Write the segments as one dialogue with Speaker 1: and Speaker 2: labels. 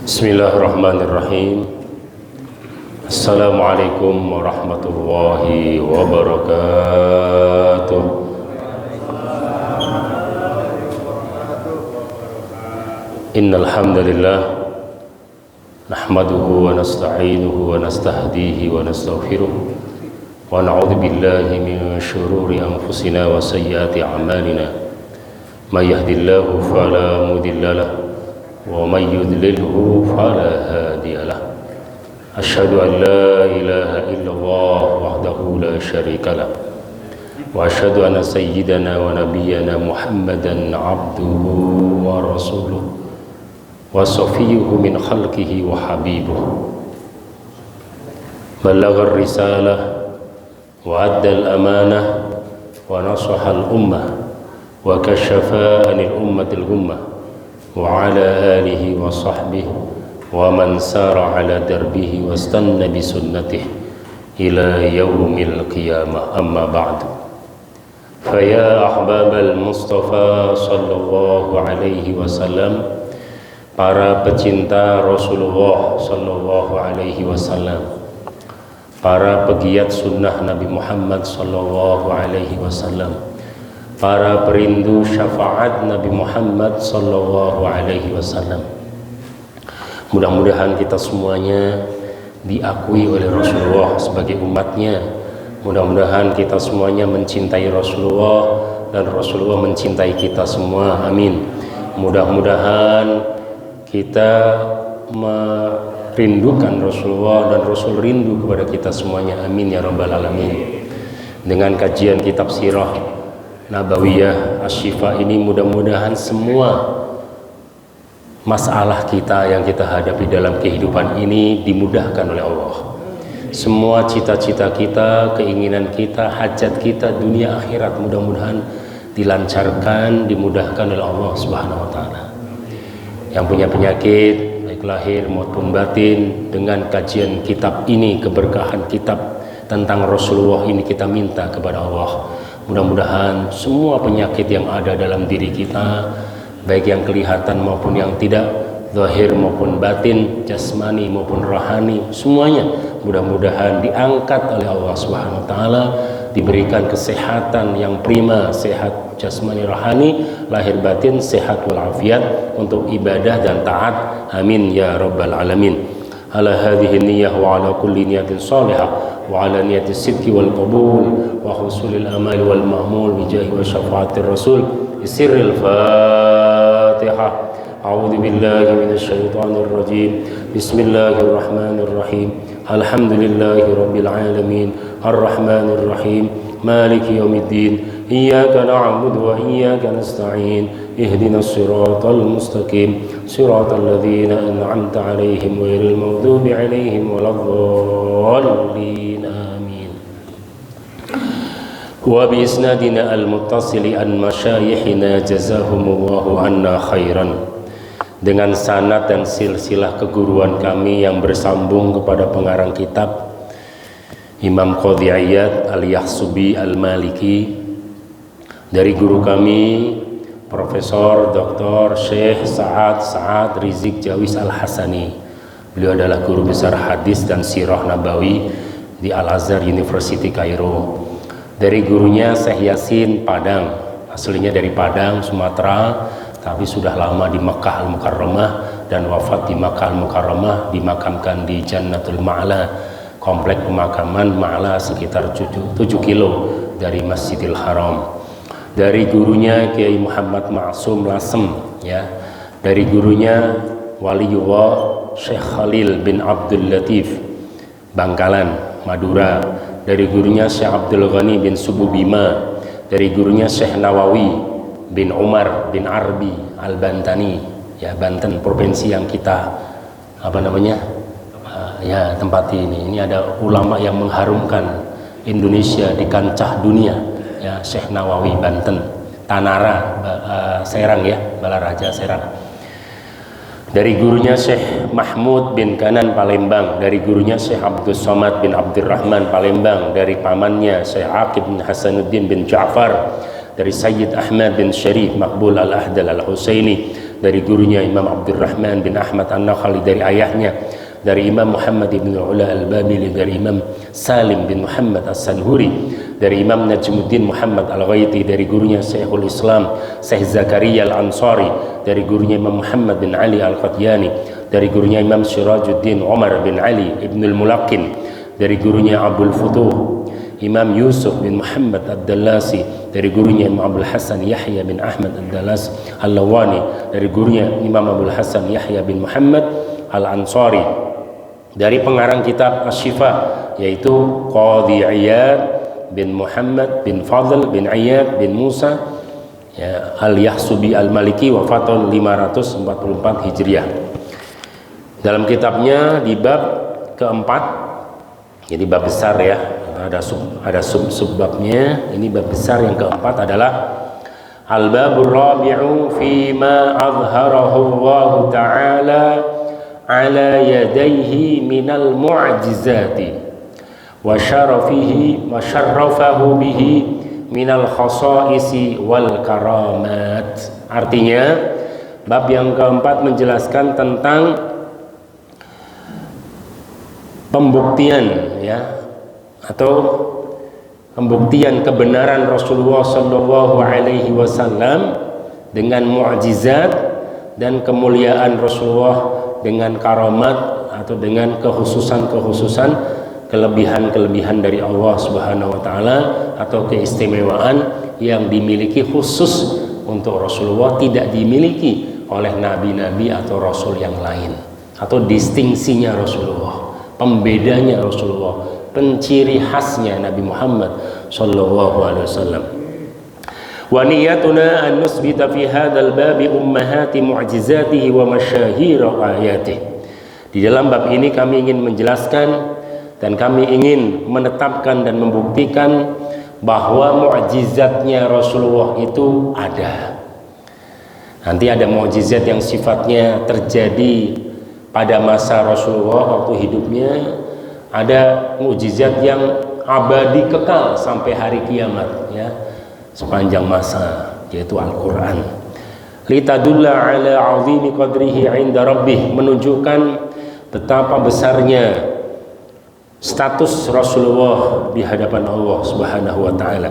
Speaker 1: Bismillahirrahmanirrahim. Assalamualaikum warahmatullahi wabarakatuh. Innal hamdalillah nahmaduhu wa nasta'inuhu wa nastahdihi wa nastaghfiruh wa na'udzu billahi min shururi anfusina wa sayyiati a'malina. May yahdihillahu fala mudilla lahu wa may yudlilhu fala hadiya lahu. Asyhadu an la ilaha illallah wahdahu la syarika lahu wa asyhadu anna sayyidana wa nabiyyana Muhammadan abduhu wa rasuluh wa safiyuhu min khalqihi wa habibuh. Ballagha ar-risalah wa adda al-amanah wa nasaha al-ummah wa kashafa anil ummatil ghummah wa ala alihi wa sahbihi wa man sara ala darbihi wa istanna bi sunnatihi ila yaumil qiyamah. Amma ba'du. Fa ya ahbabal Mustafa sallallahu alaihi wasallam, para pecinta Rasulullah sallallahu alaihi wasallam, para pegiat sunnah Nabi Muhammad sallallahu alaihi wasallam, para perindu syafaat Nabi Muhammad sallallahu alaihi wasallam. Mudah-mudahan kita semuanya diakui oleh Rasulullah sebagai umatnya. Mudah-mudahan kita semuanya mencintai Rasulullah dan Rasulullah mencintai kita semua. Amin. Mudah-mudahan kita merindukan Rasulullah dan Rasul rindu kepada kita semuanya. Amin ya rabbal alamin. Dengan kajian kitab sirah Nabawiyah Asy-Syifa ini, mudah-mudahan semua masalah kita yang kita hadapi dalam kehidupan ini dimudahkan oleh Allah. Semua cita-cita kita, keinginan kita, hajat kita dunia akhirat mudah-mudahan dilancarkan, dimudahkan oleh Allah Subhanahu wa taala. Yang punya penyakit baik lahir maupun batin, dengan kajian kitab ini, keberkahan kitab tentang Rasulullah ini, kita minta kepada Allah, mudah-mudahan semua penyakit yang ada dalam diri kita, baik yang kelihatan maupun yang tidak, zahir maupun batin, jasmani maupun rohani, semuanya mudah-mudahan diangkat oleh Allah Subhanahu wa taala, diberikan kesehatan yang prima, sehat jasmani rohani, lahir batin sehat walafiat untuk ibadah dan taat. Amin ya rabbal alamin. Ala hadhihi niyyah wa ala kulli niyatin salihah wa ala niyatis sidqi wal qabul wa husulil amal wal ma'mul bi jahi wa syafaatir rasul sirril Fatihah. A'udzu billahi minasy syaithanir rajim. Bismillahirrahmanir rahim. Alhamdulillahi rabbil alamin. Arrahmanir rahim. Maliki yaumiddin. Iyyaka na'budu wa iyyaka nasta'in. Ihdinas siratal mustaqim. Siratal ladzina an'amta 'alaihim ghairil maghdubi 'alaihim waladdallin. Amin. Wa bi isnadina al-muttasili an masyayikhina jazahumullahu anna khairan. Dengan sanad dan silsilah keguruan kami yang bersambung kepada pengarang kitab Imam Qadhi Iyad Al-Yahsubi Al-Maliki, dari guru kami Profesor Dr. Syekh Sa'ad Rizik Jawis Al-Hasani. Beliau adalah guru besar hadis dan sirah nabawi di Al-Azhar University Kairo. Dari gurunya Syekh Yasin Padang, aslinya dari Padang, Sumatera, tapi sudah lama di Makkah Al-Mukarramah dan wafat di Makkah Al-Mukarramah, dimakamkan di Jannatul Ma'la, komplek pemakaman Ma'la sekitar 7 kilo dari Masjidil Haram. Dari gurunya Kiai Muhammad Ma'sum Lasem, ya. Dari gurunya Waliullah Syekh Khalil bin Abdul Latif Bangkalan, Madura. Dari gurunya Syekh Abdul Ghani bin Sububima. Dari gurunya Syekh Nawawi bin Umar bin Arbi Al-Bantani, ya, Banten, provinsi yang kita ya tempati ini. Ini ada ulama yang mengharumkan Indonesia di kancah dunia, ya, Syekh Nawawi Banten, Tanara, Serang, ya, Balaraja Serang. Dari gurunya Syekh Mahmud bin Kanan Palembang. Dari gurunya Syekh Abdul Somad bin Abdurrahman Palembang. Dari pamannya Syekh Aqib bin Hasanuddin bin Ja'far dari Sayyid Ahmad bin Syarif Maqbul Al-Ahdal Al-Husaini, dari gurunya Imam Abdurrahman bin Ahmad An-Nakhali, dari ayahnya, dari Imam Muhammad bin Ula Al-Babili, dari Imam Salim bin Muhammad As-Sanhuri, dari Imam Najmuddin Muhammad Al-Ghaiti, dari gurunya Syekhul Islam Syekh Zakaria Al-Ansari, dari gurunya Imam Muhammad bin Ali Al-Qadyani, dari gurunya Imam Sirajuddin Umar bin Ali Ibn Al-Mulaqqin, dari gurunya Abdul Futuh Imam Yusuf bin Muhammad Ad-Dallasi, dari gurunya Imam Abdul Hasan Yahya bin Ahmad Ad-Dallas Al-Lawani, dari gurunya Imam Abdul Hasan Yahya bin Muhammad Al-Ansari, dari pengarang kitab Asy-Syifa yaitu Qadhi Iyad bin Muhammad bin Fadl bin Iyad bin Musa ya, Al-Yahsubi Al-Maliki, wafatul 544 Hijriah. Dalam kitabnya di bab keempat, jadi bab besar ya, ada sub-subbabnya. Ini bab besar yang keempat adalah Al-babur rabi'u fima azharahu Allah ta'ala ala yadayhi minal mu'jizati wa syarafihi wa syarrafahu bihi minal khasaisi wal karamat. Artinya bab yang keempat menjelaskan tentang pembuktian ya, atau pembuktian kebenaran Rasulullah Shallallahu Alaihi Wasallam dengan mu'jizat dan kemuliaan Rasulullah dengan karamat atau dengan kekhususan kelebihan dari Allah Subhanahu Wa Taala atau keistimewaan yang dimiliki khusus untuk Rasulullah, tidak dimiliki oleh nabi-nabi atau rasul yang lain, atau distingsinya Rasulullah, pembedanya Rasulullah, penciri khasnya Nabi Muhammad sallallahu alaihi wasallam. Wa niyatuna an nusbita fi hadzal babi ummahati mu'jizatihi wa masyahir ayatihi. Di dalam bab ini kami ingin menjelaskan dan kami ingin menetapkan dan membuktikan bahwa mu'jizatnya Rasulullah itu ada. Nanti ada mu'jizat yang sifatnya terjadi pada masa Rasulullah waktu hidupnya, ada mukjizat yang abadi kekal sampai hari kiamat ya, sepanjang masa, yaitu Al-Qur'an. Litadulla ala 'azimi qadrihi 'inda rabbih, menunjukkan betapa besarnya status Rasulullah di hadapan Allah Subhanahu wa taala.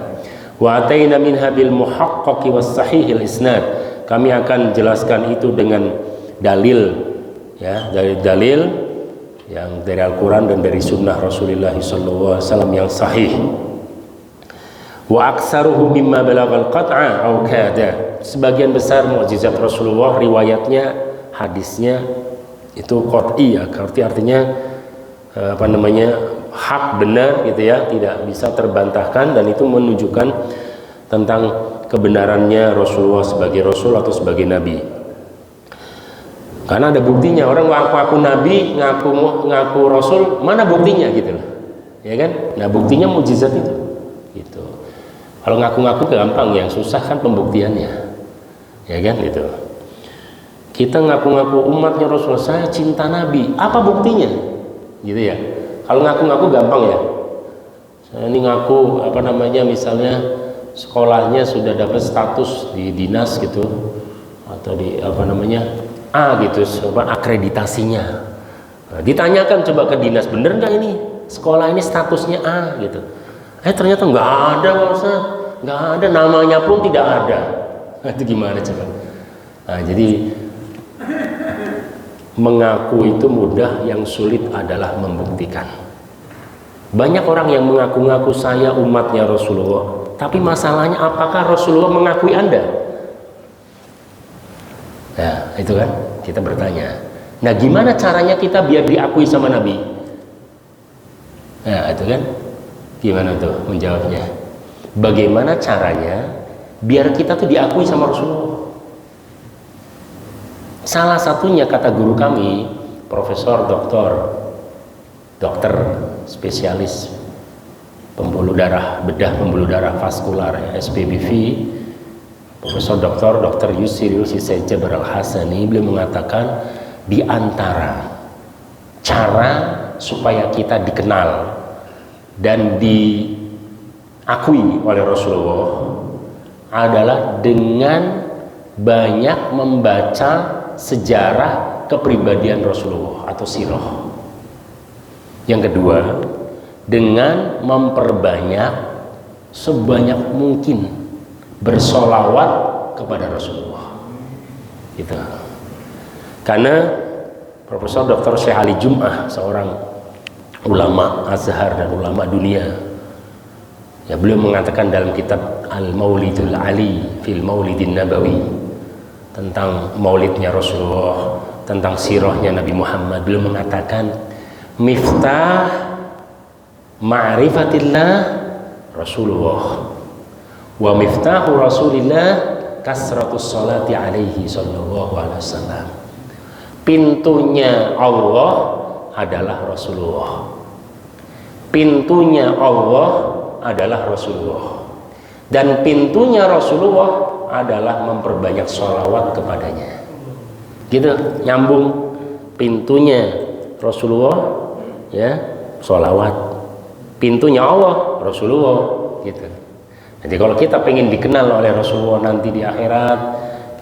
Speaker 1: Wa ataina minha bil muhaqqaqi was sahihil isnad. Kami akan jelaskan itu dengan dalil ya, dari dalil yang dari Al-Quran dan dari sunnah Rasulullah SAW yang sahih. Wa aksaruhu mimma balaghal qat'a au kada. Sebagian besar mukjizat Rasulullah riwayatnya, hadisnya itu qat'i ya, artinya hak, benar gitu ya, tidak bisa terbantahkan, dan itu menunjukkan tentang kebenarannya Rasulullah sebagai rasul atau sebagai nabi. Karena ada buktinya, orang ngaku nabi, ngaku rasul, mana buktinya gitu loh, ya kan? Nah buktinya mukjizat itu, gitu. Kalau ngaku-ngaku gampang, yang susah kan pembuktiannya, ya kan gitu. Kita ngaku-ngaku umatnya Rasul, saya cinta Nabi, apa buktinya, gitu ya? Kalau ngaku-ngaku gampang ya. Saya ini ngaku misalnya sekolahnya sudah dapat status di dinas gitu, atau di A gitu, akreditasinya. Nah, ditanyakan coba ke dinas, bener nggak ini sekolah ini statusnya A gitu. Ternyata nggak ada, nggak ada, namanya pun tidak ada. Itu gimana coba? Nah, jadi mengaku itu mudah, yang sulit adalah membuktikan. Banyak orang yang mengaku-ngaku saya umatnya Rasulullah, tapi masalahnya apakah Rasulullah mengakui Anda? Nah itu kan kita bertanya. Nah gimana caranya kita biar diakui sama Nabi? Nah itu kan, gimana tuh menjawabnya? Bagaimana caranya biar kita tuh diakui sama Rasulullah? Salah satunya kata guru kami, Profesor Dokter spesialis pembuluh darah, bedah pembuluh darah vaskular ya, SPBV, Profesor Dr. Yusril Syed Jabir Al-Hasani, beliau mengatakan di antara cara supaya kita dikenal dan diakui oleh Rasulullah adalah dengan banyak membaca sejarah kepribadian Rasulullah atau sirah. Yang kedua, dengan memperbanyak sebanyak mungkin bersolawat kepada Rasulullah. Gitu. Karena Profesor Dr. Syekh Ali Jum'ah, seorang ulama Azhar dan ulama dunia, ya, beliau mengatakan dalam kitab Al-Maulidul Ali fil Maulidin Nabawi, tentang maulidnya Rasulullah, tentang sirahnya Nabi Muhammad, beliau mengatakan miftah ma'rifatillah Rasulullah wa miftahu Rasulillah kasratus salati alaihi sallallahu alaihi wasallam. Pintunya Allah adalah Rasulullah, pintunya Allah adalah Rasulullah, dan pintunya Rasulullah adalah memperbanyak sholawat kepadanya. Gitu, nyambung. Pintunya Rasulullah, ya, sholawat. Pintunya Allah, Rasulullah. Gitu. Jadi kalau kita pengen dikenal oleh Rasulullah nanti di akhirat,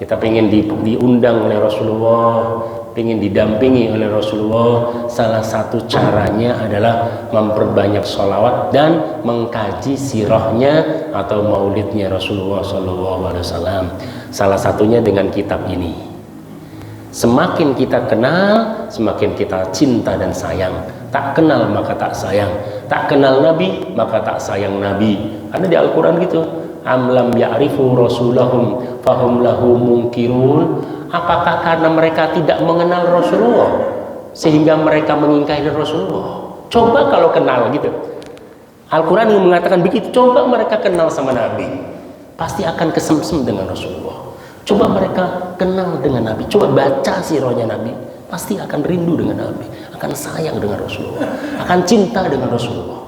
Speaker 1: kita pengen diundang oleh Rasulullah, pengen didampingi oleh Rasulullah, salah satu caranya adalah memperbanyak sholawat dan mengkaji sirahnya atau maulidnya Rasulullah SAW. Salah satunya dengan kitab ini. Semakin kita kenal, semakin kita cinta dan sayang. Tak kenal maka tak sayang, tak kenal Nabi maka tak sayang Nabi. Karena di Al-Quran gitu, am lam ya'rifu rasulahum fahum lahu munkirun. Apakah karena mereka tidak mengenal Rasulullah sehingga mereka mengingkari Rasulullah? Coba kalau kenal gitu. Al-Quran yang mengatakan begitu. Coba mereka kenal sama Nabi, pasti akan kesemsem dengan Rasulullah. Coba mereka kenal dengan Nabi, coba baca sirahnya Nabi, pasti akan rindu dengan Nabi, akan sayang dengan Rasulullah, akan cinta dengan Rasulullah.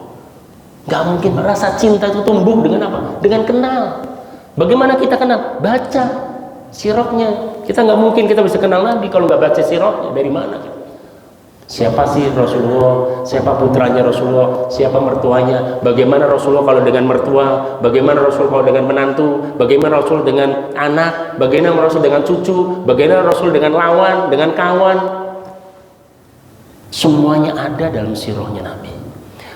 Speaker 1: Gak mungkin. Rasa cinta itu tumbuh dengan apa? Dengan kenal. Bagaimana kita kenal? Baca sirahnya. Kita nggak mungkin kita bisa kenal Nabi kalau nggak baca sirahnya. Dari mana? Siapa sih Rasulullah? Siapa putranya Rasulullah? Siapa mertuanya? Bagaimana Rasulullah kalau dengan mertua? Bagaimana Rasul kalau dengan menantu? Bagaimana Rasul dengan anak? Bagaimana Rasul dengan cucu? Bagaimana Rasul dengan lawan? Dengan kawan? Semuanya ada dalam sirahnya Nabi.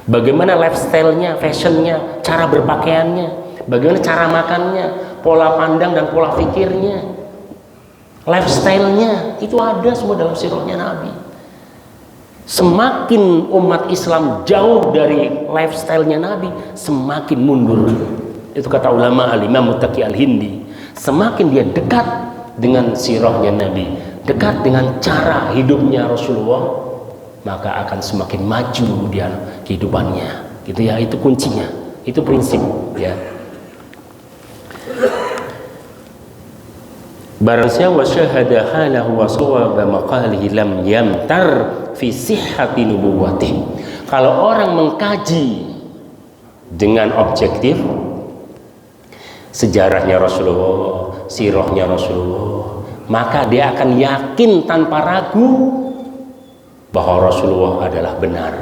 Speaker 1: Bagaimana lifestyle-nya, fashion-nya, cara berpakaiannya, bagaimana cara makannya, pola pandang dan pola pikirnya, lifestyle-nya, itu ada semua dalam sirahnya Nabi. Semakin umat Islam jauh dari lifestyle-nya Nabi, semakin mundur. Itu kata ulama Al-Imam Muttaqi Al-Hindi. Semakin dia dekat dengan sirahnya Nabi, dekat dengan cara hidupnya Rasulullah, maka akan semakin maju dia kehidupannya. Gitu ya, itu kuncinya, itu prinsip ya. Barang siapa syahada halahu wa sawaba maqalihi lam yamtar fi sihhati nubuwwatih. Kalau orang mengkaji dengan objektif sejarahnya Rasulullah, sirahnya Rasulullah, maka dia akan yakin tanpa ragu bahwa Rasulullah adalah benar,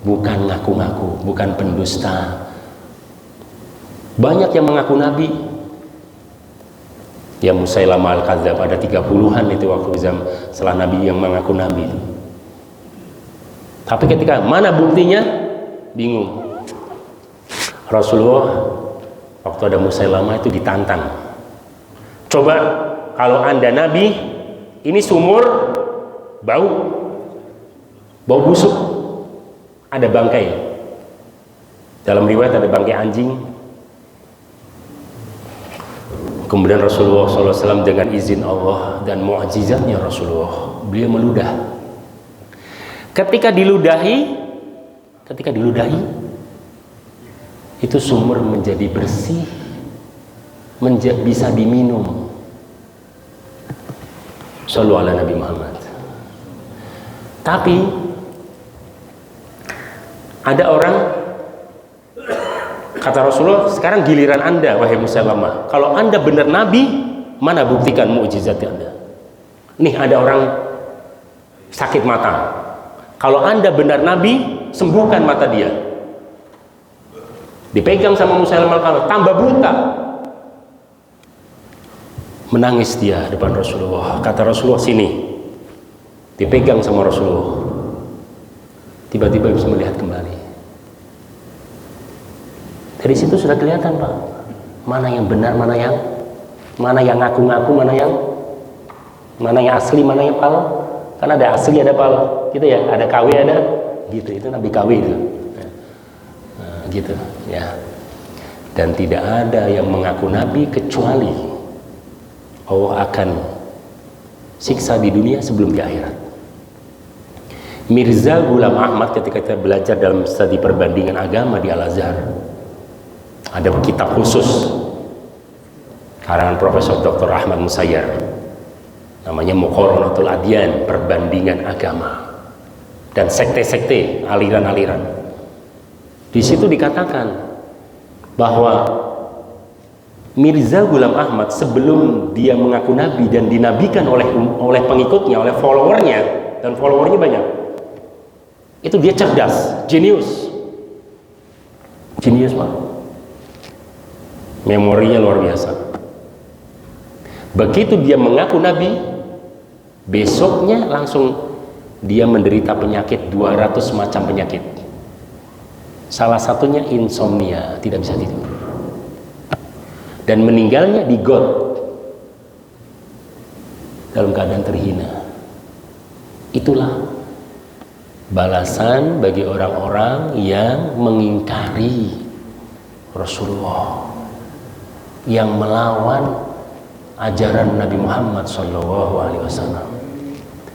Speaker 1: bukan ngaku-ngaku, bukan pendusta. Banyak yang mengaku Nabi. Ya, Musailamah Al-Kadzdzab, ada 30-an itu waktu setelah Nabi yang mengaku Nabi. Tapi ketika mana buktinya? Bingung. Rasulullah waktu ada Musailamah itu ditantang. Coba kalau Anda Nabi, ini sumur bau busuk, ada bangkai. Dalam riwayat ada bangkai anjing. Kemudian Rasulullah SAW dengan izin Allah dan mu'jizatnya Rasulullah, beliau meludah. Ketika diludahi, itu sumur menjadi bersih, bisa diminum. Shallu ala Nabi Muhammad. Tapi ada orang, kata Rasulullah, sekarang giliran Anda wahai Musailamah. Kalau Anda benar Nabi, mana buktikan mukjizat Anda. Nih ada orang sakit mata. Kalau Anda benar Nabi, sembuhkan mata dia. Dipegang sama Musailamah, tambah buta. Menangis dia depan Rasulullah. Kata Rasulullah, sini. Dipegang sama Rasulullah. Tiba-tiba bisa melihat kembali. Dari situ sudah kelihatan, Pak, mana yang benar, mana yang ngaku-ngaku, mana yang asli, mana yang pal. Kan ada asli, ada pal, gitu ya. Ada KW, ada gitu. Itu Nabi KW itu. Nah, gitu ya. Dan tidak ada yang mengaku Nabi kecuali Allah akan siksa di dunia sebelum di akhirat. Mirza Ghulam Ahmad ketika kita belajar dalam studi perbandingan agama di Al-Azhar, ada kitab khusus karangan Profesor Dr. Ahmad Musayyar, namanya Muqaranatul Adyan, perbandingan agama dan sekte-sekte, aliran-aliran. Di situ dikatakan bahwa Mirza Ghulam Ahmad sebelum dia mengaku nabi dan dinabikan oleh pengikutnya, oleh followernya, dan followernya banyak, itu dia cerdas, jenius Pak, memorinya luar biasa. Begitu dia mengaku nabi, besoknya langsung dia menderita penyakit, 200 macam penyakit. Salah satunya insomnia, tidak bisa tidur. Dan meninggalnya di got dalam keadaan terhina. Itulah balasan bagi orang-orang yang mengingkari Rasulullah, yang melawan ajaran Nabi Muhammad SAW.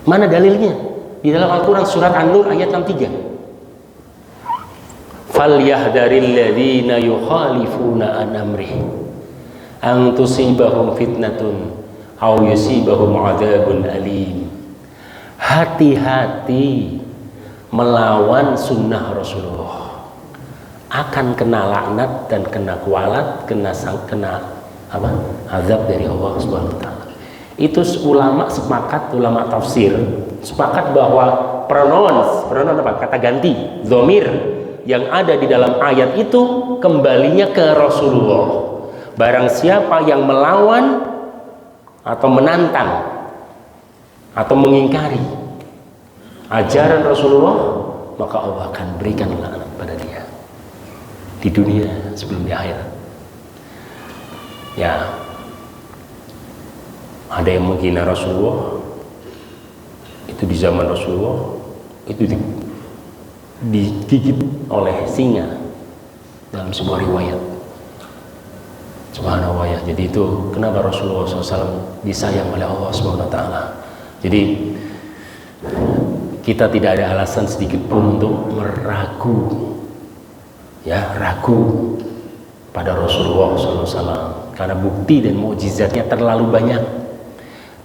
Speaker 1: Mana dalilnya? Di dalam Al-Quran surat An-Nur ayat 63. Falyahdharil ladzina yukhalifuna an amrihi an tusibahum fitnatun aw yusibahum adzabun alim. Hati-hati melawan sunnah Rasulullah, akan kena laknat dan kena kualat, kena azab dari Allah Subhanahu wa taala. Itu ulama sepakat, ulama tafsir sepakat bahwa pronoun apa? Kata ganti, dhamir yang ada di dalam ayat itu kembalinya ke Rasulullah. Barang siapa yang melawan atau menantang atau mengingkari ajaran Rasulullah, maka Allah akan berikan laknat pada dia di dunia sebelum di akhirat. Ya, ada yang menghina Rasulullah, itu di zaman Rasulullah itu digigit oleh singa dalam sebuah riwayat. Subhanallah ya. Jadi itu kenapa Rasulullah SAW disayang oleh Allah Subhanahu wa taala. Jadi kita tidak ada alasan sedikit pun untuk ragu pada Rasulullah SAW, karena bukti dan mukjizatnya terlalu banyak,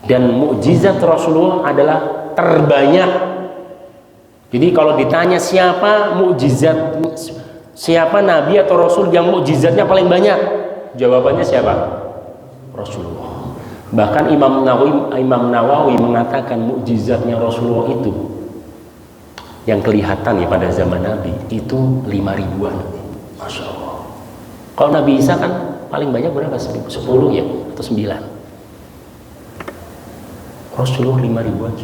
Speaker 1: dan mukjizat Rasulullah adalah terbanyak. Jadi kalau ditanya siapa nabi atau rasul yang mukjizatnya paling banyak, jawabannya siapa? Rasulullah. Bahkan Imam Nawawi mengatakan mukjizatnya Rasulullah itu yang kelihatan ya pada zaman Nabi itu 5.000-an. Masya Allah. Kalau Nabi Isa kan paling banyak berapa? 10 ya atau 9. Rasulullah 5.000-an.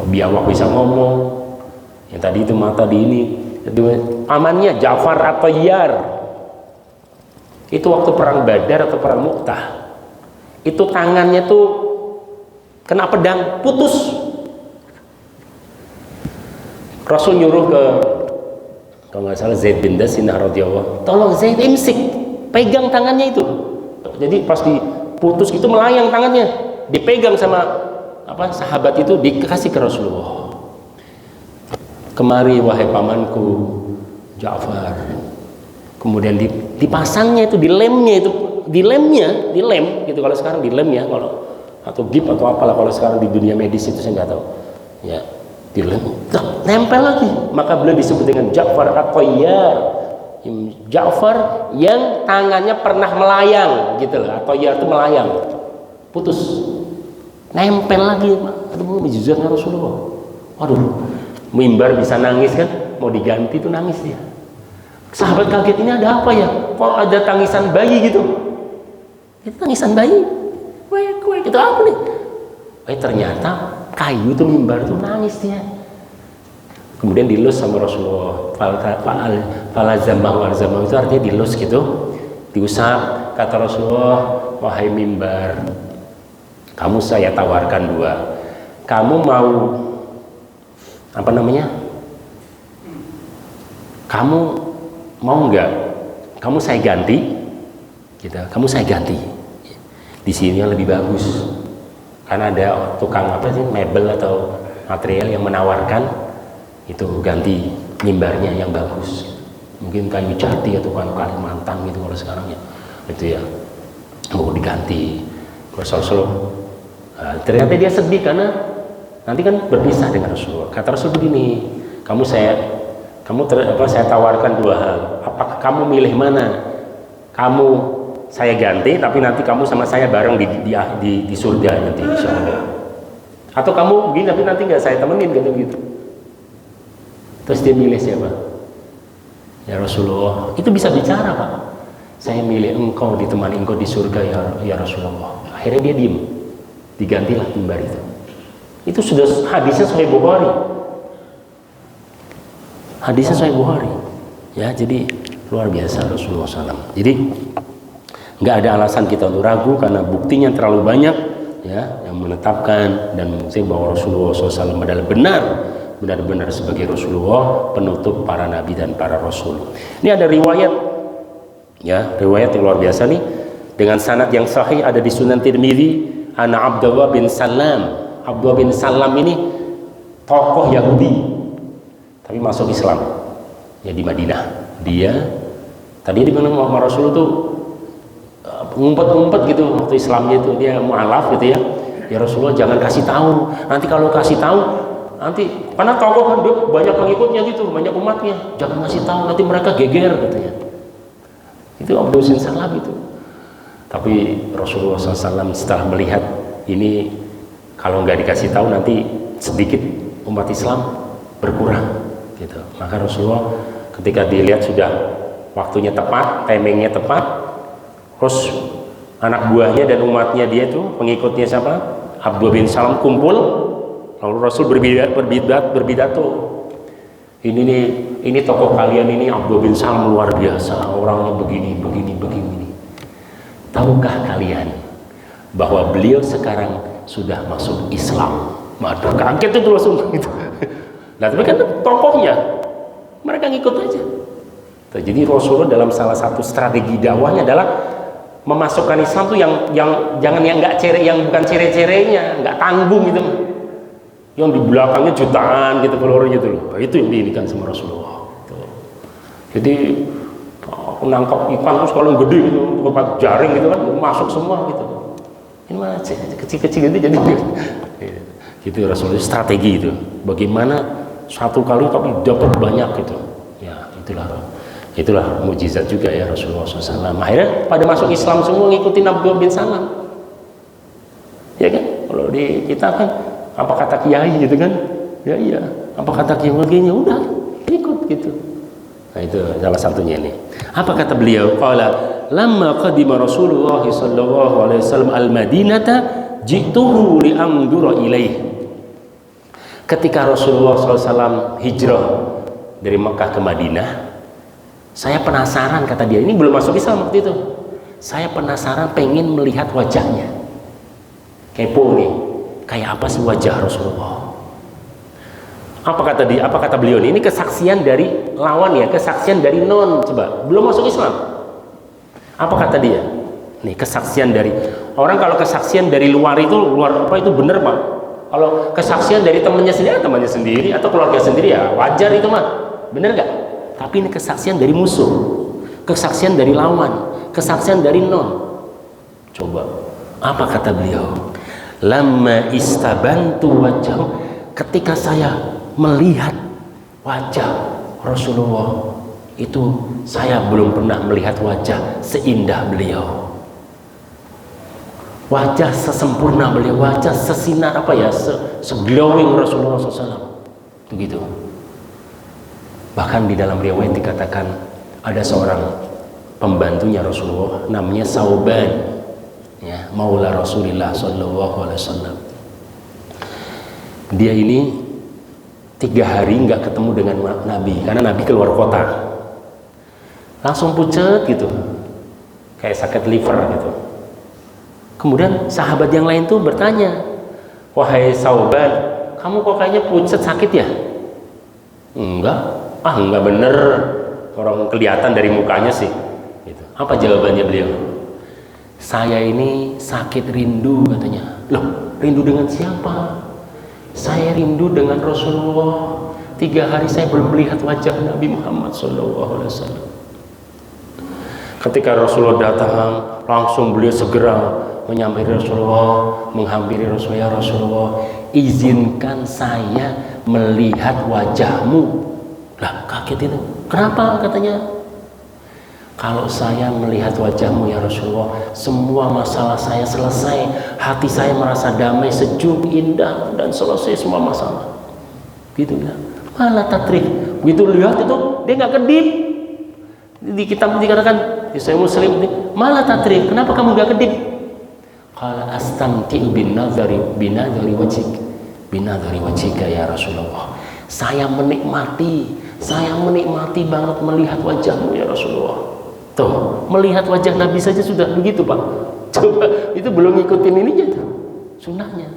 Speaker 1: Biawak bisa ngomong. Yang tadi itu mata di ini. Amannya Ja'far At-Tayyar. Itu waktu perang Badar atau perang Mu'tah. Itu tangannya tuh kena pedang, putus. Rasul nyuruh ke, kalau nggak salah, Zaid bin Dasinah radhiyallahu, tolong Zaid, imsik, pegang tangannya itu. Jadi pas diputus itu melayang tangannya, dipegang sama sahabat itu, dikasih ke Rasulullah. Kemari wahai pamanku Ja'far. Kemudian dipasangnya itu, di lemnya gitu, kalau sekarang di lem ya, kalau atau gip atau apalah kalau sekarang di dunia medis itu saya nggak tahu ya, di lem nempel lagi, maka beliau disebut dengan Ja'far At-Tayyar, Ja'far yang tangannya pernah melayang gitu loh. At-Tayyar itu melayang, putus, nempel lagi. Aduh, mujizatnya Rasulullah. Waduh, mimbar bisa nangis kan, mau diganti tuh nangis dia. Sahabat kaget, ini ada apa ya, kok ada tangisan bayi gitu. Itu tangisan bayi. Wek, itu apa nih? Ternyata kayu itu mimbar itu nangis dia. Kemudian dilus sama Rasulullah. Falazamah itu artinya dilus gitu, diusap. Kata Rasulullah, wahai mimbar, kamu saya tawarkan dua. Kamu mau apa namanya? Kamu mau nggak? Kamu saya ganti, gitu. Kamu saya ganti. Di sini yang lebih bagus. Karena ada tukang apa sih, mebel atau material yang menawarkan itu ganti mimbarnya yang bagus. Mungkin kayu jati atau kayu Kalimantan gitu kalau sekarang ya. Itu ya. Mau diganti. Rasulullah. Ternyata dia sedih karena nanti kan berpisah dengan Rasulullah. Kata Rasul begini, saya tawarkan dua hal. Apakah kamu milih mana? Kamu saya ganti, tapi nanti kamu sama saya bareng di surga nanti, insya Allah. Atau kamu begini, tapi nanti nggak saya temenin gitu. Terus dia milih siapa? Ya Rasulullah. Itu bisa bicara, Pak. Saya milih engkau, ditemani engkau di surga ya Rasulullah. Akhirnya dia diem. Digantilah mimbar itu. Itu sudah hadisnya Sahih Bukhari. Hadisnya Sahih Bukhari. Ya, jadi luar biasa Rasulullah SAW. Jadi nggak ada alasan kita untuk ragu karena buktinya terlalu banyak ya yang menetapkan dan membuktikan bahwa Rasulullah SAW adalah benar-benar sebagai Rasulullah, penutup para nabi dan para rasul. Ini ada riwayat ya, riwayat yang luar biasa nih dengan sanad yang sahih ada di Sunan Tirmidzi. Ana Abdullah bin Salam. Abdullah bin Salam ini tokoh Yahudi tapi masuk Islam ya di Madinah. Dia tadi di mana Muhammad Rasul tuh ngumpet-ngumpet gitu waktu Islamnya itu, dia mu'alaf gitu ya. Ya Rasulullah jangan kasih tahu. Nanti kalau kasih tahu nanti karena tokoh kan dia banyak pengikutnya gitu, banyak umatnya. Jangan kasih tahu nanti mereka geger katanya. Itu Abdullah bin Salam itu. Tapi Rasulullah SAW setelah melihat ini kalau nggak dikasih tahu nanti sedikit umat Islam berkurang gitu. Maka Rasulullah ketika dilihat sudah waktunya tepat, timingnya tepat, terus anak buahnya dan umatnya dia itu pengikutnya siapa? Abdullah bin Salam kumpul, lalu Rasul berbidato. Ini tokoh kalian ini Abdullah bin Salam luar biasa, orangnya begini. Tahukah kalian bahwa beliau sekarang sudah masuk Islam? Maka kaget itu langsung gitu. Nah, tapi kan tokohnya mereka ngikut aja. Jadi Rasulullah dalam salah satu strategi dakwahnya adalah memasukkan Islam tuh yang jangan yang nggak yang bukan cere-cerenya, nggak tanggung gitu, yang di belakangnya jutaan gitu followernya gitu loh. Nah, itu yang diinginkan sama Rasulullah. Tuh. Jadi aku nangkap ikan terus kalau gede gitu, pakai jaring gitu kan masuk semua gitu. Ini mah kecil-kecil gitu jadi gitu Rasulullah strategi itu. Bagaimana satu kali tapi dapat banyak gitu. Ya itulah mujizat juga ya Rasulullah SAW. Akhirnya pada masuk Islam semua ngikutin Abdullah bin Salam. Ya kan? Kalau di kita kan apa kata kiai gitu kan? Ya iya. Apa kata kiai begini udah ikut gitu. Nah itu salah satunya ini. Apa kata beliau? Qala lamma qadima Rasulullah sallallahu alaihi wasallam al-Madinata ji'tuhu li anzura ilaih. Ketika Rasulullah SAW hijrah dari Mekah ke Madinah, saya penasaran, kata dia, ini belum masuk Islam waktu itu. Saya penasaran, pengen melihat wajahnya. Kepo nih, kayak apa sih wajah Rasulullah? Apa kata beliau ini kesaksian dari lawan ya, kesaksian dari non, coba belum masuk Islam. Apa kata dia? Nih kesaksian dari orang, kalau kesaksian dari luar itu bener Pak. Kalau kesaksian dari temannya sendiri atau keluarga sendiri ya wajar itu mah, bener nggak? Tapi ini kesaksian dari musuh, kesaksian dari lawan, kesaksian dari non. Coba apa kata beliau? Lamma istabantu wajah, ketika saya melihat wajah Rasulullah itu, saya belum pernah melihat wajah seindah beliau, wajah sesempurna beliau, wajah sesinar se-glowing Rasulullah SAW begitu. Bahkan di dalam riwayat dikatakan ada seorang pembantunya Rasulullah namanya Sauban. ya, Maula Rasulullah sallallahu alaihi wasallam. Dia ini 3 hari nggak ketemu dengan Nabi karena Nabi keluar kota. Langsung pucet gitu, kayak sakit liver gitu. Kemudian sahabat yang lain tuh bertanya, wahai Sauban, kamu kok kayaknya pucet sakit ya? Enggak bener, orang kelihatan dari mukanya sih gitu. Apa jawabannya beliau? Saya ini sakit rindu katanya. Loh, rindu dengan siapa? Saya rindu dengan Rasulullah. 3 hari saya belum melihat wajah Nabi Muhammad SAW. Ketika Rasulullah datang, langsung beliau segera menyampai Rasulullah, menghampiri Rasulullah. Ya Rasulullah, izinkan saya melihat wajahmu. Lah, kaget itu. Kenapa katanya? Kalau saya melihat wajahmu ya Rasulullah, semua masalah saya selesai, hati saya merasa damai, sejuk, indah, dan selesai semua masalah. Gitu bilang. Malah tatrif. Begitu lihat itu, dia nggak kedip. Di kitab dikatakan, di Sahih Muslim, malah tatrif. Kenapa kamu nggak kedip? Qala astamti'u binadhari wajhika ya Rasulullah. Saya menikmati banget melihat wajahmu ya Rasulullah. Tuh, melihat wajah Nabi saja sudah begitu Pak. Coba, itu belum ngikutin ininya tuh, sunnahnya.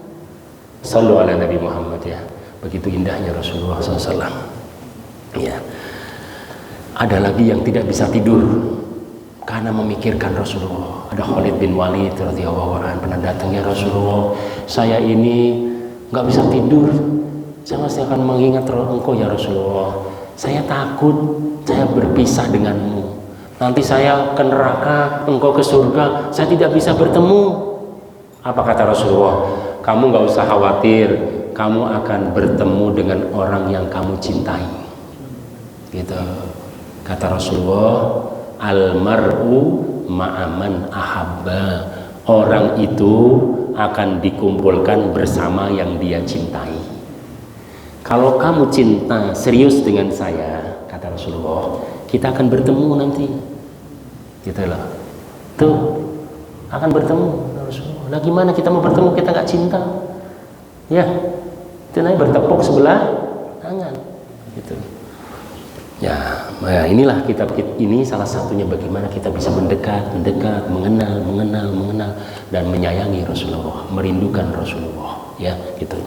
Speaker 1: Sallu ala Nabi Muhammad ya. Begitu indahnya Rasulullah SAW. Ya. Ada lagi yang tidak bisa tidur karena memikirkan Rasulullah. Ada Khalid bin Walid radhiyallahu anhu pernah datang, ya Rasulullah, saya ini nggak bisa tidur. Saya masih akan mengingat engkau ya Rasulullah. Saya takut saya berpisah denganmu. Nanti saya ke neraka, engkau ke surga, saya tidak bisa bertemu. Apa kata Rasulullah? Kamu nggak usah khawatir, kamu akan bertemu dengan orang yang kamu cintai. Gitu. Kata Rasulullah, almar'u ma'aman ahabba. Orang itu akan dikumpulkan bersama yang dia cintai. Kalau kamu cinta serius dengan saya, kata Rasulullah, kita akan bertemu nanti. Gitu loh. Tuh, akan bertemu Rasulullah. Nah gimana kita mau bertemu kita nggak cinta? Ya, itu nanti bertepuk sebelah tangan. Gitu. Ya, nah inilah kitab ini salah satunya bagaimana kita bisa mendekat, mengenal dan menyayangi Rasulullah, merindukan Rasulullah, ya gitu.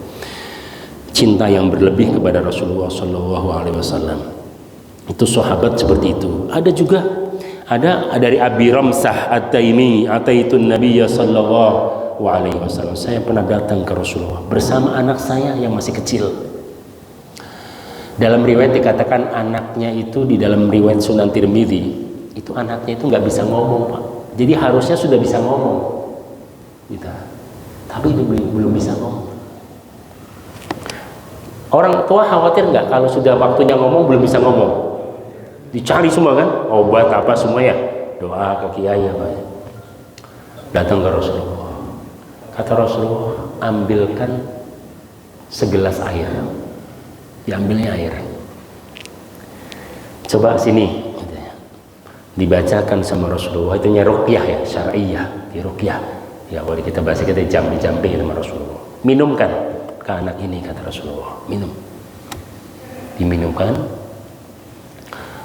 Speaker 1: Cinta yang berlebih kepada Rasulullah Shallallahu Alaihi Wasallam. Itu sahabat seperti itu. Ada juga dari Abi Ramsah At-Taimi, ataitun Nabiyya Sallallahu Alaihi Wasallam. Saya pernah datang ke Rasulullah bersama anak saya yang masih kecil. Dalam riwayat dikatakan anaknya itu, di dalam riwayat Sunan Tirmidzi itu anaknya itu nggak bisa ngomong Pak. Jadi harusnya sudah bisa ngomong, gitu. Tapi itu belum bisa ngomong. Orang tua khawatir nggak kalau sudah waktunya ngomong belum bisa ngomong? Dicari semua kan, obat apa semua ya, doa ke kiai apa ya. Datang ke Rasulullah. Kata Rasulullah, ambilkan segelas air. Diambilnya air. Coba sini. Dibacakan sama Rasulullah. Itunya ruqyah ya, syar'iyah, di ruqyah. Ya kalau kita bahasa kita jampi sama Rasulullah. Minumkan ke anak ini, kata Rasulullah. Minum. Diminumkan.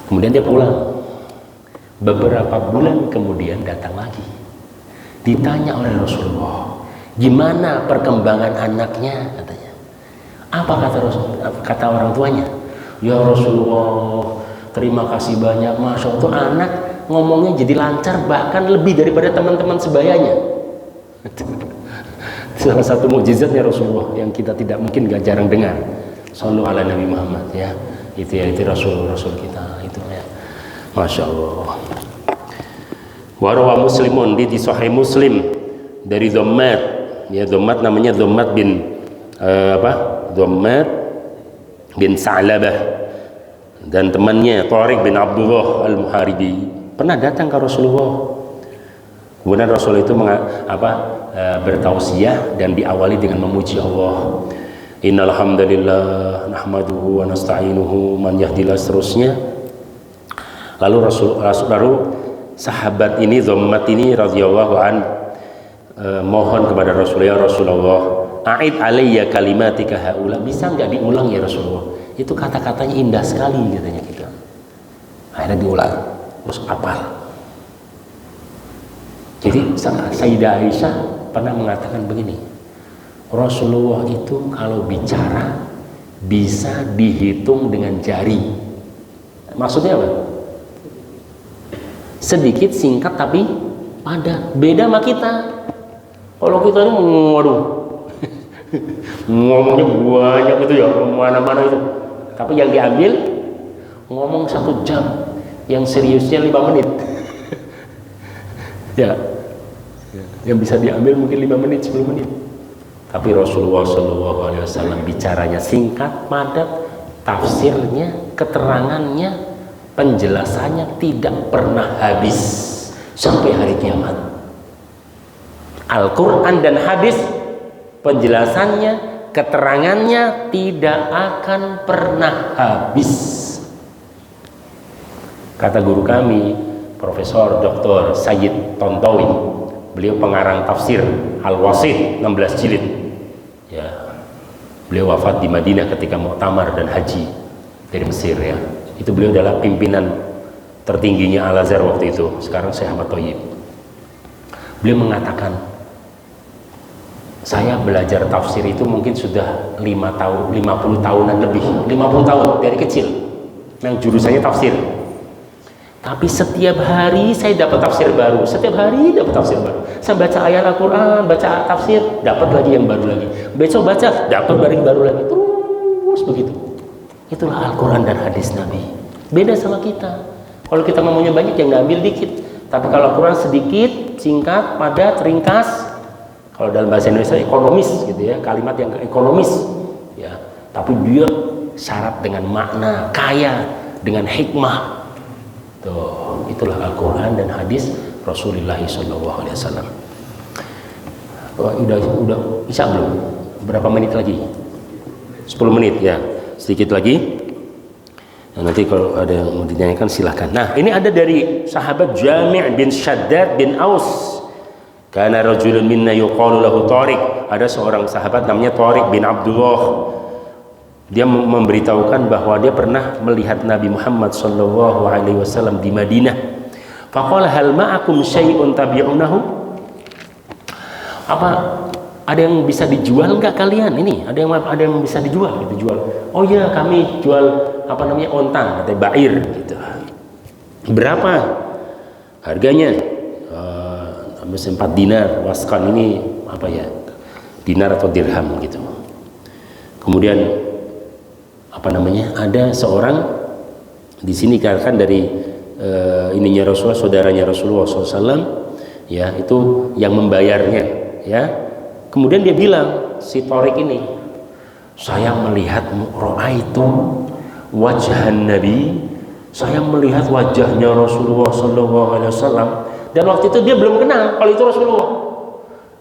Speaker 1: Kemudian dia pulang. Beberapa bulan kemudian datang lagi. Ditanya oleh Rasulullah, gimana perkembangan anaknya, katanya. Apa kata orang tuanya? Ya Rasulullah, terima kasih banyak, masya Allah, anak ngomongnya jadi lancar, bahkan lebih daripada teman-teman sebayanya. Salah satu mukjizatnya Rasulullah yang kita tidak mungkin gak jarang dengar. Sallu ala Nabi Muhammad ya. Itu Rasul kita itu ya. Masya Allah. Warawa Muslimun di Sahih Muslim dari Dhammat, ya Dhammat namanya Dhammat bin Dhammat bin Sa'labah dan temannya Tariq bin Abdullah Al-Muharibi pernah datang ke Rasulullah. Kemudian Rasul itu bertausiah dan diawali dengan memuji Allah. Innal hamdalillah nahmaduhu wa nasta'inuhu man yahdillah, seterusnya. Lalu sahabat ini Dhammat ini radhiyallahu an mohon kepada Rasulullah, ya Rasulullah, a'id alayya kalimatika haula, bisa nggak diulang ya Rasulullah? Itu kata-katanya indah sekali katanya gitu. Akhirnya diulang, terus hafal. Jadi Sayyidah Aisyah pernah mengatakan begini, Rasulullah itu kalau bicara bisa dihitung dengan jari. Maksudnya apa? Sedikit, singkat, tapi padat. Beda sama kita. Kalau kita ini waduh ngomongnya banyak itu ya, mana-mana itu. Tapi yang diambil ngomong 1 jam, yang seriusnya 5 menit. Ya, yang bisa diambil mungkin 5 menit, 10 menit. Tapi Rasulullah SAW bicaranya singkat, padat, tafsirnya, keterangannya, penjelasannya tidak pernah habis sampai hari kiamat. Al-Quran dan hadis, penjelasannya, keterangannya tidak akan pernah habis. Kata guru kami, Profesor Dr. Sayyid Tontowi, beliau pengarang tafsir Al-Wasit 16 jilid. Ya, beliau wafat di Madinah ketika Muktamar dan haji dari Mesir ya. Itu beliau adalah pimpinan tertingginya Al-Azhar waktu itu. Sekarang Syekh Ahmad Thayyib. Beliau mengatakan, saya belajar tafsir itu mungkin sudah 50 tahunan lebih, 50 tahun dari kecil. Yang jurusannya tafsir. Tapi setiap hari saya dapat tafsir baru, setiap hari dapat tafsir baru. Saya baca ayat Al-Quran, baca tafsir, dapat lagi yang baru lagi. Besok baca, dapat baru lagi. Terus begitu. Itulah Al-Quran dan hadis Nabi. Beda sama kita. Kalau kita ngomongnya banyak, yang ngambil dikit. Tapi kalau Al-Quran sedikit, singkat, padat, ringkas. Kalau dalam bahasa Indonesia ekonomis gitu ya, kalimat yang ekonomis ya. Tapi dia syarat dengan makna, kaya dengan hikmah. Tuh, itulah Al-Quran dan hadis Rasulullah SAW. Udah bisa belum? Berapa menit lagi? 10 menit ya, sedikit lagi. Nah, nanti kalau ada yang mau ditanyakan silahkan. Nah, ini ada dari sahabat Jami' bin Shaddad bin Aus. Kana rajulun minna yuqalu lahu Tariq. Ada seorang sahabat namanya Tariq bin Abdullah. Dia memberitahukan bahwa dia pernah melihat Nabi Muhammad SAW di Madinah. Faqala hal ma'akum syai'un tabi'unahu? Apa ada yang bisa dijual nggak kalian? Ini ada yang bisa dijual gitu, jual. Oh iya, kami jual apa namanya, ontang atau ba'ir gitu. Berapa harganya? 4 dinar. Waskan ini apa ya, dinar atau dirham gitu. Kemudian apa namanya, ada seorang di sini kan dari ininya Rasulullah, saudaranya Rasulullah SAW ya, itu yang membayarnya ya. Kemudian dia bilang, si Tariq ini, saya melihat itu wajah Nabi, saya melihat wajahnya Rasulullah SAW. Dan waktu itu dia belum kenal kalau itu Rasulullah.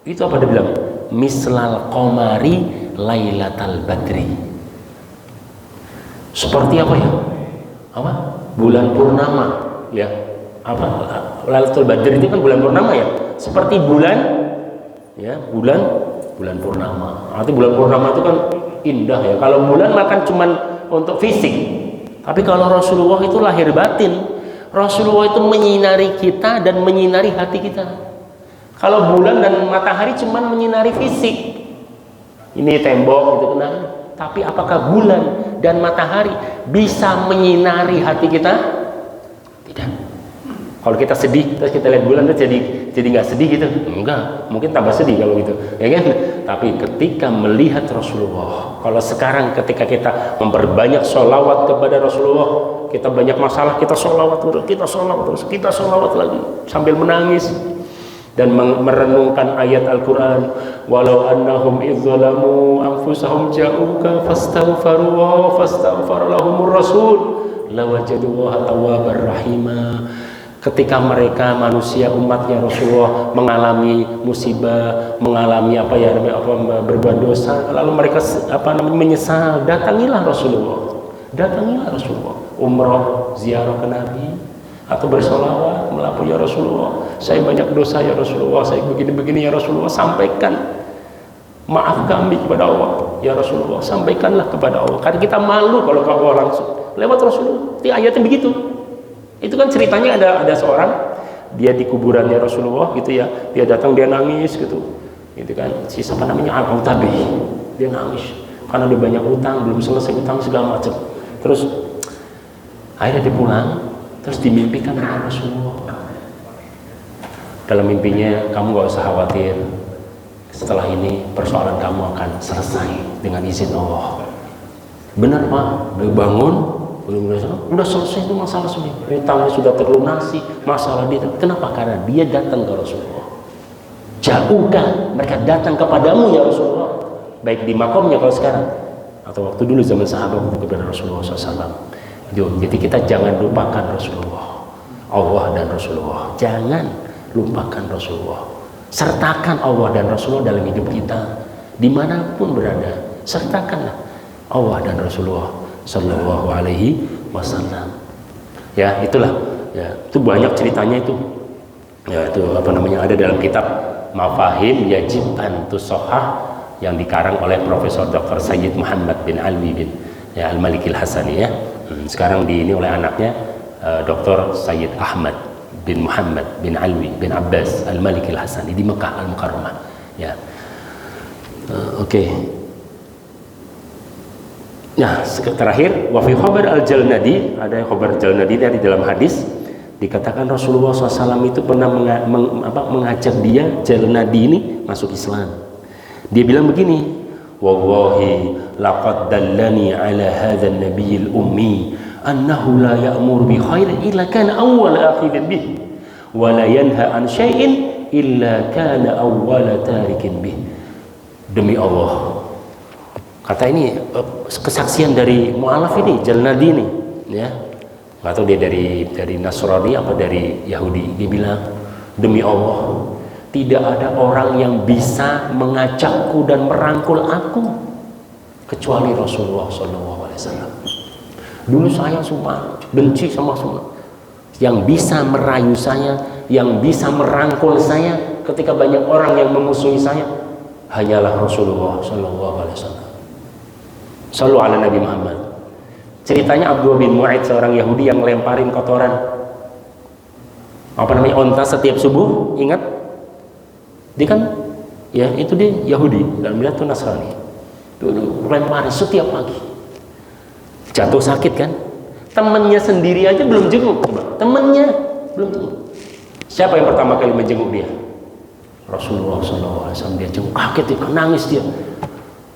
Speaker 1: Itu apa dia bilang? Mislal qamari lailatal badri. Seperti apa ya? Apa? Bulan purnama ya. Apa? Lailatul badri itu kan bulan purnama ya. Seperti bulan ya, bulan purnama. Artinya bulan purnama itu kan indah ya. Kalau bulan makan cuman untuk fisik. Tapi kalau Rasulullah itu lahir batin. Rasulullah itu menyinari kita dan menyinari hati kita. Kalau bulan dan matahari cuma menyinari fisik, ini tembok gitu kenal. Tapi apakah bulan dan matahari bisa menyinari hati kita? Tidak. Kalau kita sedih terus kita lihat bulan itu jadi nggak sedih gitu? Enggak, mungkin tambah sedih kalau gitu, ya kan? Tapi ketika melihat Rasulullah, kalau sekarang ketika kita memperbanyak sholawat kepada Rasulullah, kita banyak masalah, kita sholawat terus, kita sholawat lagi sambil menangis dan merenungkan ayat Al-Quran. Walau annahum idzalamu anfusahum ja'uka fastaghfaru lahumur rasul lawajadullaha tawwabar rahima. Ketika mereka manusia umatnya Rasulullah mengalami musibah, mengalami berbuat dosa, lalu mereka menyesal, datangilah Rasulullah. Umrah, ziarah ke Nabi, atau bersolawat melapor, ya Rasulullah, saya banyak dosa ya Rasulullah, saya begini-begini ya Rasulullah, sampaikan maaf kami kepada Allah ya Rasulullah, sampaikanlah kepada Allah. Karena kita malu kalau ke Allah langsung lewat Rasulullah. Itu ayatnya begitu. Itu kan ceritanya ada seorang, dia di kuburannya Rasulullah gitu ya, dia datang, dia nangis gitu kan, si siapa namanya, Al-Autabi, dia nangis karena dia banyak utang, belum selesai utang segala macam. Terus akhirnya dia pulang, terus dimimpikan oleh Rasulullah. Dalam mimpinya, kamu gak usah khawatir, setelah ini persoalan kamu akan selesai dengan izin Allah. Benar Pak, dia bangun, udah selesai itu masalah sudah, utangnya sudah terlunasi, masalah dia. Kenapa? Karena dia datang ke Rasulullah. Jauhkan mereka datang kepadamu ya Rasulullah, baik di makomnya kalau sekarang atau waktu dulu zaman sahabat kepada Rasulullah SAW. Jadi kita jangan lupakan Rasulullah, Allah dan Rasulullah. Jangan lupakan Rasulullah. Sertakan Allah dan Rasulullah dalam hidup kita, dimanapun berada. Sertakanlah Allah dan Rasulullah Sallallahu Alaihi Wasallam. Ya itulah. Ya itu banyak ceritanya itu. Ya itu apa namanya, ada dalam kitab Mafahim Yajib an Tusohah yang dikarang oleh Profesor Dr. Sayyid Muhammad bin Alwi bin ya Al-Malikil Hasani ya. Sekarang ini oleh anaknya Dr. Sayyid Ahmad bin Muhammad bin Alwi bin Abbas Al-Malikil Hasani di Mekah Al-Mukarramah ya. Oke. Nah, terakhir wa fi khabar al-Jalnadi, ada khabar Jalnadi dari dalam hadis dikatakan Rasulullah SAW itu pernah mengajak dia, Jalnadi ini, masuk Islam. Dia bilang begini, wallahi laqad dallani ala hadha an-nabiyil ummi annahu la ya'mur bi khairin illa kana awwal akhidin bih wa la yanha an syai'in illa kana awwal tarikin bih. Demi Allah, kata ini kesaksian dari mu'alaf ini, Jalnadi ini ya, atau dia dari Nasrani apa dari Yahudi. Dia bilang, demi Allah, tidak ada orang yang bisa mengajakku dan merangkul aku kecuali Rasulullah SAW. Dulu saya semua benci sama semua. Yang bisa merayu saya, yang bisa merangkul saya ketika banyak orang yang memusuhi saya, hanyalah Rasulullah SAW. Sallu ala Nabi Muhammad. Ceritanya Abdullah bin Mu'aid, seorang Yahudi yang lemparin kotoran apa namanya, onta setiap subuh. Ingat? Dia kan ya itu dia Yahudi dan dia tuh Nasrani. Dulu lemparin setiap pagi. Jatuh sakit kan? Temennya sendiri aja belum jenguk. Temennya belum jenguk. Siapa yang pertama kali menjenguk dia? Rasulullah SAW. Dia jenguk, kaget dia, nangis dia.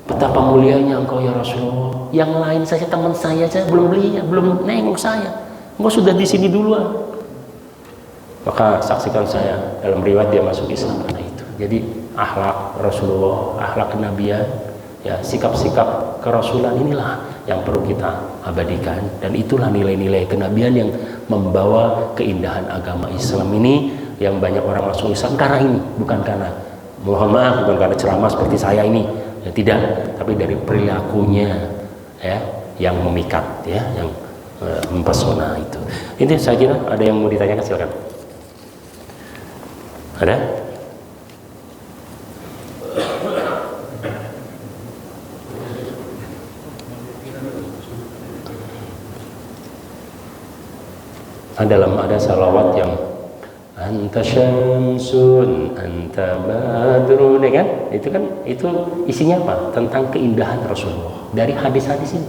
Speaker 1: Betapa mulianya engkau ya Rasulullah. Yang lain saja, teman saya belum lihat, belum nengok saya. Engkau sudah di sini duluan. Maka saksikan saya, dalam riwayat dia masuk Islam karena itu. Jadi akhlak Rasulullah, akhlak kenabian, ya sikap-sikap kerasulan inilah yang perlu kita abadikan, dan itulah nilai-nilai kenabian yang membawa keindahan agama Islam ini, yang banyak orang masuk Islam karena ini, bukan karena, mohon maaf, bukan karena ceramah seperti saya ini. Ya, tidak, tapi dari perilakunya ya yang memikat ya, yang mempesona itu. Ini saya kira ada yang mau ditanyakan, silakan. Ada? Ada salawat yang anta syamsun anta badrun, ya kan? Itu isinya apa? Tentang keindahan Rasulullah dari hadis-hadis ini.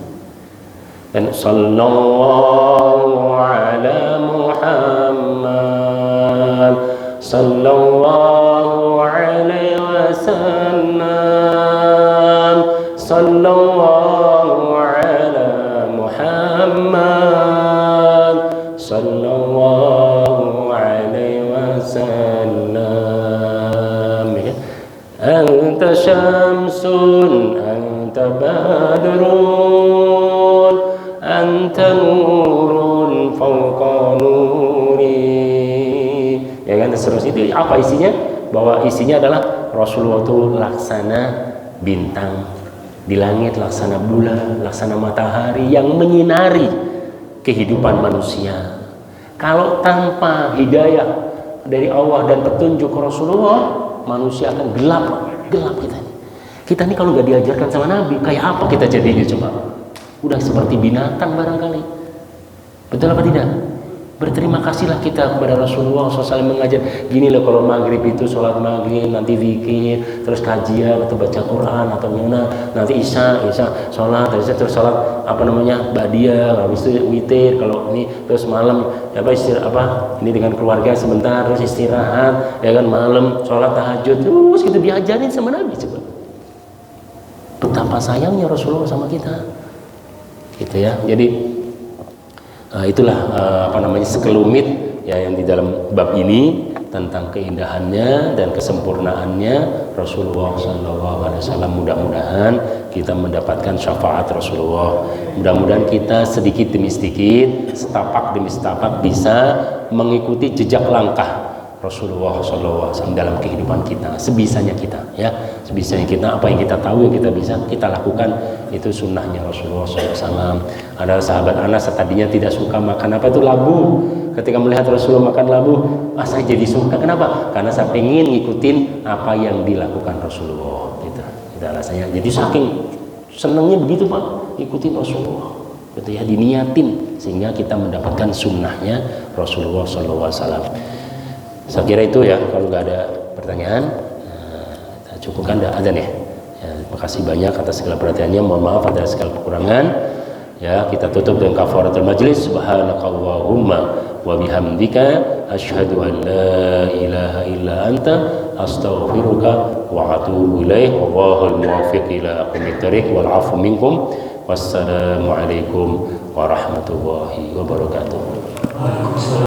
Speaker 1: Dan sallallahu ala Muhammad sallallahu alaihi wasallam sallallahu ala Muhammad sallallahu alaihi wasallam, ya. Anta syamsun anta badrun anta nurun fawqa nuri, ya kan, terus itu apa isinya? Bahwa isinya adalah Rasulullah itu laksana bintang di langit, laksana bulan, laksana matahari yang menyinari kehidupan manusia. Kalau tanpa hidayah dari Allah dan petunjuk Rasulullah, manusia akan gelap kita ini. Kita ini kalau nggak diajarkan sama Nabi, kayak apa kita jadinya coba? Udah seperti binatang barangkali. Betul apa tidak? Berterima kasihlah kita kepada Rasulullah SAW mengajar. Gini loh, kalau maghrib itu sholat maghrib, nanti zikir, terus kajian atau baca Quran atau gimana. Nanti isya sholat, terus sholat ba'diyah, habis itu witir. Kalau ini terus malam ini dengan keluarga sebentar, terus istirahat, ya kan, malam sholat tahajud, terus kita diajarin sama Nabi. Coba betapa sayangnya Rasulullah sama kita, gitu ya. Jadi itulah sekelumit ya yang di dalam bab ini tentang keindahannya dan kesempurnaannya Rasulullah SAW. Mudah-mudahan kita mendapatkan syafaat Rasulullah. Mudah-mudahan kita sedikit demi sedikit, setapak demi setapak bisa mengikuti jejak langkah Rasulullah SAW dalam kehidupan kita, sebisanya kita, ya, sebisanya kita, apa yang kita tahu yang kita bisa kita lakukan, itu sunnahnya Rasulullah SAW. Ada sahabat Anas tadinya tidak suka makan labu, ketika melihat Rasulullah makan labu, saya jadi suka. Kenapa? Karena saya pengen ngikutin apa yang dilakukan Rasulullah, gitu alasannya. Jadi saking senangnya begitu Pak, ikutin Rasulullah, gitu ya, diniatin sehingga kita mendapatkan sunnahnya Rasulullah SAW. Saya kira itu ya, kalau nggak ada pertanyaan, kita cukupkan ada nih. Ya, terima kasih banyak atas segala perhatiannya. Mohon maaf atas segala kekurangan. Ya, kita tutup dengan kafaratul majlis. Subhanakallahumma wa bihamdika asyhadu an la ilaha illa anta astaghfiruka wa atubu ilaik. Wallahul muwaffiq ila aqwamit thoriq wal 'afu minkum. Wassalamu alaikum warahmatullahi wabarakatuh.